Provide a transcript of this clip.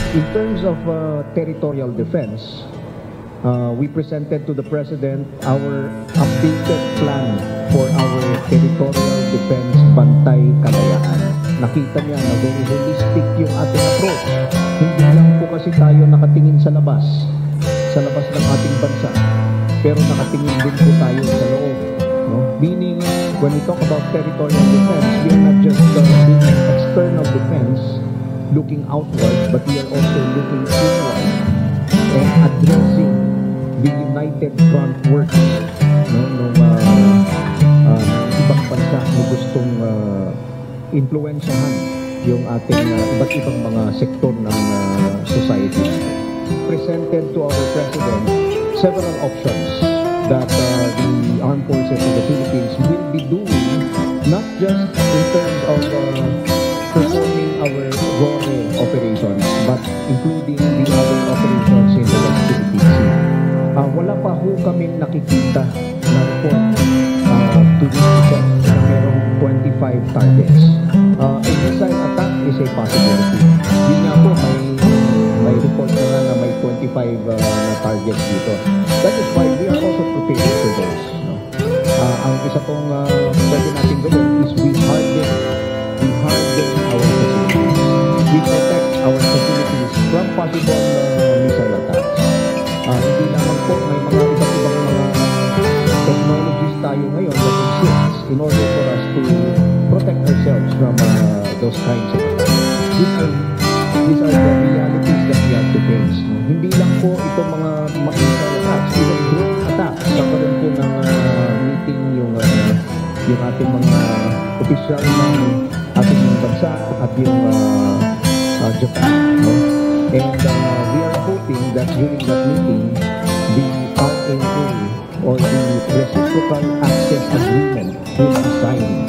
In terms of territorial defense, we presented to the President our updated plan for our territorial defense Bantay Kalayaan. Nakita niya na very holistic yung ating approach. Hindi lang po kasi tayo nakatingin sa labas ng ating bansa, pero nakatingin din po tayo sa loob. No? Meaning, when we talk about territorial defense, we are not just doing external defense, looking outward, but we are also looking inward and addressing the united front work ng ibang bansa na gustong influensyahan yung ating iba't ibang mga sektor ng society. Presented to our President several options that the Armed Forces of the Philippines will be doing, not just in terms of performing our RORE operations, but including the other operations kaming nakikita na report to this effect na merong 25 targets. A missile attack is a possibility. Yun nga po, may report na nga na may 25 na targets dito. That is why we are also prepared for those. No? Ang isa pong pwede natin gawin is we harden our facilities. We protect our facilities from possible missile attacks. Hindi lamang po, may mga iba't ibang mga technologies tayo ngayon that exists in order for us to protect ourselves from those kinds of attacks. These are the realities that we have to face. Hindi lang po itong mga missile attacks, even drone attacks. Kakaroon po ng meeting yung ating mga opisyal ng ating bansa at yung Japan. No? And we are hoping that during that meeting, the RAA or the Reciprocal Access Agreement will be signed